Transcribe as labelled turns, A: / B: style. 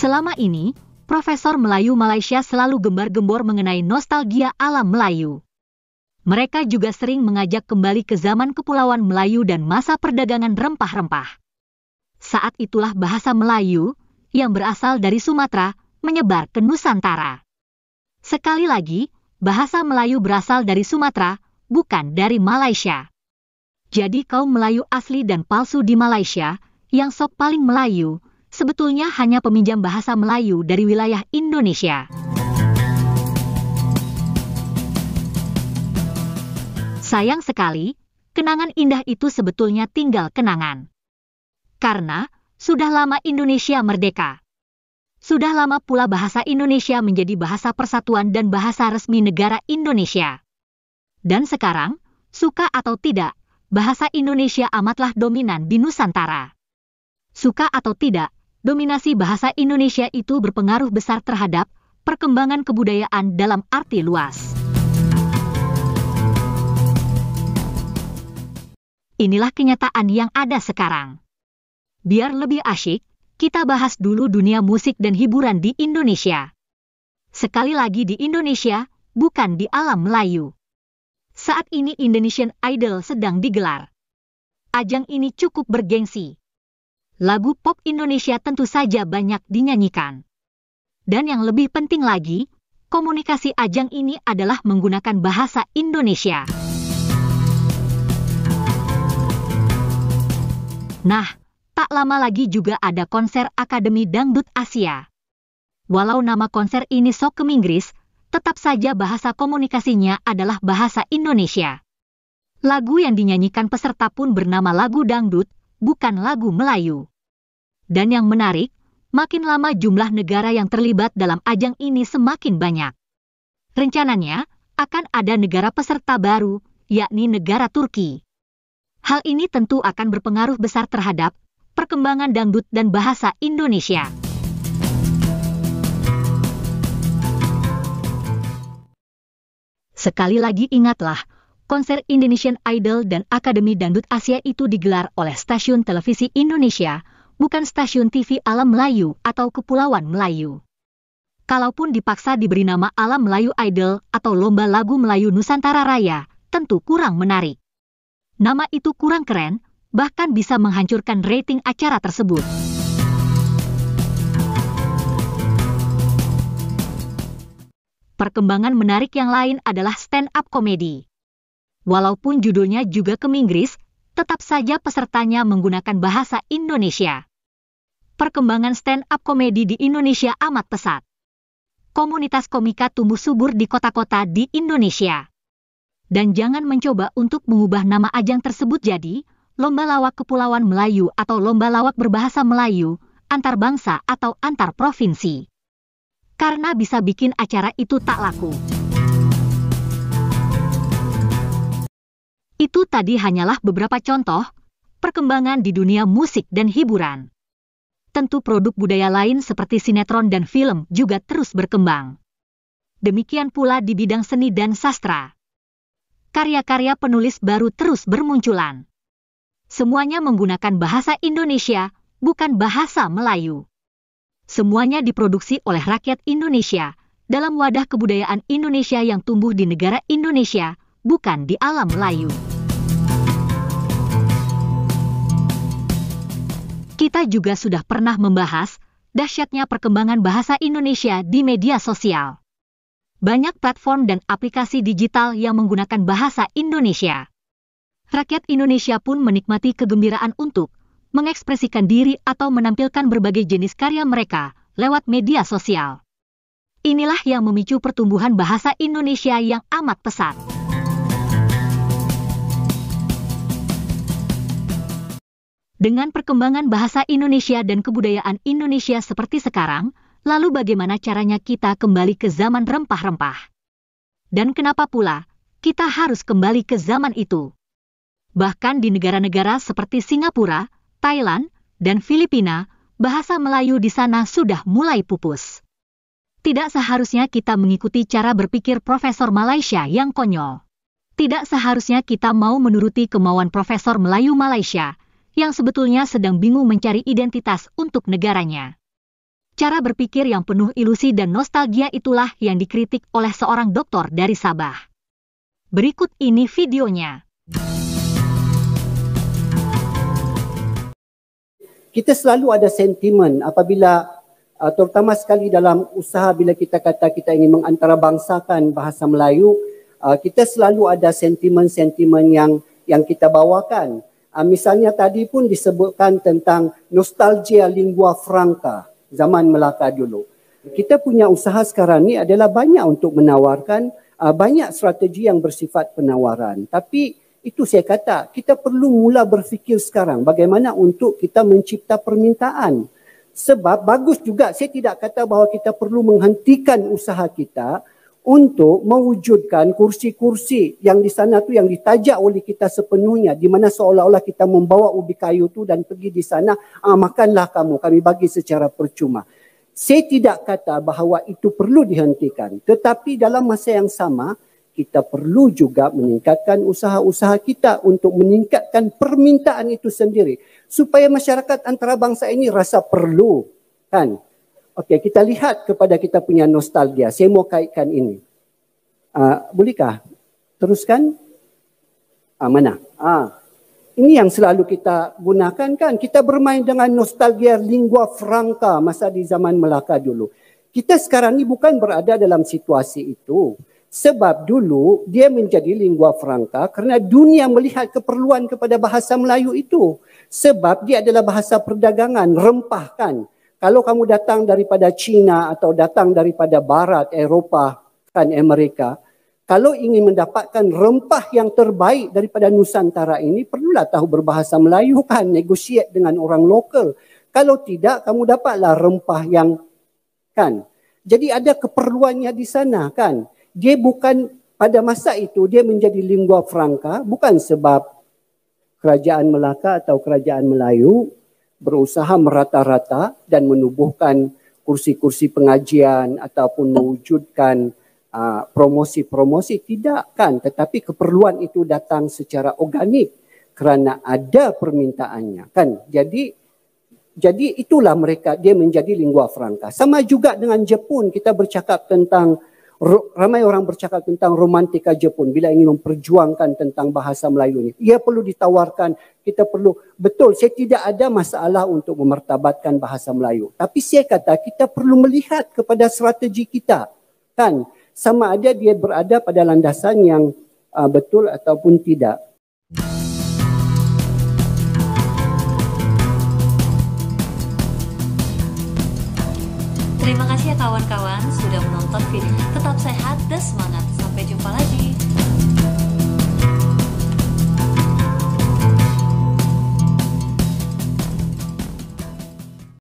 A: Selama ini, Profesor Melayu Malaysia selalu gembar-gembor mengenai nostalgia alam Melayu. Mereka juga sering mengajak kembali ke zaman kepulauan Melayu dan masa perdagangan rempah-rempah. Saat itulah bahasa Melayu, yang berasal dari Sumatera, menyebar ke Nusantara. Sekali lagi, bahasa Melayu berasal dari Sumatera, bukan dari Malaysia. Jadi kaum Melayu asli dan palsu di Malaysia, yang sok paling Melayu, sebetulnya hanya peminjam bahasa Melayu dari wilayah Indonesia. Sayang sekali, kenangan indah itu sebetulnya tinggal kenangan. Karena, sudah lama Indonesia merdeka. Sudah lama pula bahasa Indonesia menjadi bahasa persatuan dan bahasa resmi negara Indonesia. Dan sekarang, suka atau tidak, bahasa Indonesia amatlah dominan di Nusantara. Suka atau tidak, dominasi bahasa Indonesia itu berpengaruh besar terhadap perkembangan kebudayaan dalam arti luas. Inilah kenyataan yang ada sekarang. Biar lebih asyik, kita bahas dulu dunia musik dan hiburan di Indonesia. Sekali lagi di Indonesia, bukan di alam Melayu. Saat ini Indonesian Idol sedang digelar. Ajang ini cukup bergengsi. Lagu pop Indonesia tentu saja banyak dinyanyikan. Dan yang lebih penting lagi, komunikasi ajang ini adalah menggunakan bahasa Indonesia. Nah, tak lama lagi juga ada konser Akademi Dangdut Asia. Walau nama konser ini sok ke Inggris, tetap saja bahasa komunikasinya adalah bahasa Indonesia. Lagu yang dinyanyikan peserta pun bernama lagu dangdut, bukan lagu Melayu. Dan yang menarik, makin lama jumlah negara yang terlibat dalam ajang ini semakin banyak. Rencananya, akan ada negara peserta baru, yakni negara Turki. Hal ini tentu akan berpengaruh besar terhadap perkembangan dangdut dan bahasa Indonesia. Sekali lagi ingatlah, konser Indonesian Idol dan Akademi Dangdut Asia itu digelar oleh stasiun televisi Indonesia, bukan stasiun TV Alam Melayu atau Kepulauan Melayu. Kalaupun dipaksa diberi nama Alam Melayu Idol atau Lomba Lagu Melayu Nusantara Raya, tentu kurang menarik. Nama itu kurang keren, bahkan bisa menghancurkan rating acara tersebut. Perkembangan menarik yang lain adalah stand-up comedy. Walaupun judulnya juga ke Inggris, tetap saja pesertanya menggunakan bahasa Indonesia. Perkembangan stand-up comedy di Indonesia amat pesat. Komunitas komika tumbuh subur di kota-kota di Indonesia. Dan jangan mencoba untuk mengubah nama ajang tersebut jadi Lomba Lawak Kepulauan Melayu atau Lomba Lawak Berbahasa Melayu, antar bangsa atau antar provinsi. Karena bisa bikin acara itu tak laku. Itu tadi hanyalah beberapa contoh perkembangan di dunia musik dan hiburan. Tentu produk budaya lain seperti sinetron dan film juga terus berkembang. Demikian pula di bidang seni dan sastra. Karya-karya penulis baru terus bermunculan. Semuanya menggunakan bahasa Indonesia, bukan bahasa Melayu. Semuanya diproduksi oleh rakyat Indonesia, dalam wadah kebudayaan Indonesia yang tumbuh di negara Indonesia, bukan di alam Melayu. Kita juga sudah pernah membahas dahsyatnya perkembangan bahasa Indonesia di media sosial. Banyak platform dan aplikasi digital yang menggunakan bahasa Indonesia. Rakyat Indonesia pun menikmati kegembiraan untuk mengekspresikan diri atau menampilkan berbagai jenis karya mereka lewat media sosial. Inilah yang memicu pertumbuhan bahasa Indonesia yang amat pesat. Dengan perkembangan bahasa Indonesia dan kebudayaan Indonesia seperti sekarang, lalu bagaimana caranya kita kembali ke zaman rempah-rempah? Dan kenapa pula kita harus kembali ke zaman itu? Bahkan di negara-negara seperti Singapura, Thailand, dan Filipina, bahasa Melayu di sana sudah mulai pupus. Tidak seharusnya kita mengikuti cara berpikir Profesor Malaysia yang konyol. Tidak seharusnya kita mau menuruti kemauan Profesor Melayu Malaysia, yang sebetulnya sedang bingung mencari identitas untuk negaranya. Cara berpikir yang penuh ilusi dan nostalgia itulah yang dikritik oleh seorang dokter dari Sabah. Berikut ini videonya.
B: Kita selalu ada sentimen apabila terutama sekali dalam usaha bila kita kata kita ingin mengantarabangsakan bahasa Melayu, kita selalu ada sentimen-sentimen yang kita bawakan. Misalnya tadi pun disebutkan tentang nostalgia lingua franca zaman Melaka dulu. Kita punya usaha sekarang ni adalah banyak untuk menawarkan banyak strategi yang bersifat penawaran. Tapi itu saya kata kita perlu mula berfikir sekarang bagaimana untuk kita mencipta permintaan. Sebab bagus juga, saya tidak kata bahawa kita perlu menghentikan usaha kita untuk mewujudkan kursi-kursi yang di sana tu yang ditajak oleh kita sepenuhnya, di mana seolah-olah kita membawa ubi kayu tu dan pergi di sana, makanlah kamu, kami bagi secara percuma. Saya tidak kata bahawa itu perlu dihentikan, tetapi dalam masa yang sama, kita perlu juga meningkatkan usaha-usaha kita untuk meningkatkan permintaan itu sendiri. Supaya masyarakat antarabangsa ini rasa perlu. Kan? Okey, kita lihat kepada kita punya nostalgia. Saya mau kaitkan ini. Bolehkah? Teruskan. Mana? Ini yang selalu kita gunakan kan. Kita bermain dengan nostalgia lingua franca masa di zaman Melaka dulu. Kita sekarang ni bukan berada dalam situasi itu. Sebab dulu dia menjadi lingua franca kerana dunia melihat keperluan kepada bahasa Melayu itu. Sebab dia adalah bahasa perdagangan, rempah kan. Kalau kamu datang daripada China atau datang daripada Barat, Eropah, kan Amerika. Kalau ingin mendapatkan rempah yang terbaik daripada Nusantara ini, perlulah tahu berbahasa Melayu kan, negotiate dengan orang lokal. Kalau tidak, kamu dapatlah rempah yang kan. Jadi ada keperluannya di sana kan. Dia bukan pada masa itu dia menjadi lingua franca bukan sebab kerajaan Melaka atau kerajaan Melayu berusaha merata-rata dan menubuhkan kursi-kursi pengajian ataupun mewujudkan promosi-promosi, tidak kan, tetapi keperluan itu datang secara organik kerana ada permintaannya kan. Jadi itulah mereka, dia menjadi lingua franca. Sama juga dengan Jepun, kita bercakap tentang ramai orang bercakap tentang romantika Jepun bila ingin memperjuangkan tentang bahasa Melayu ini. Ia perlu ditawarkan, kita perlu, betul, saya tidak ada masalah untuk memertabatkan bahasa Melayu. Tapi saya kata kita perlu melihat kepada strategi kita. Kan? Sama ada dia berada pada landasan yang betul ataupun tidak.
C: Terima kasih ya kawan-kawan sudah menonton video. Tetap sehat dan semangat. Sampai jumpa lagi.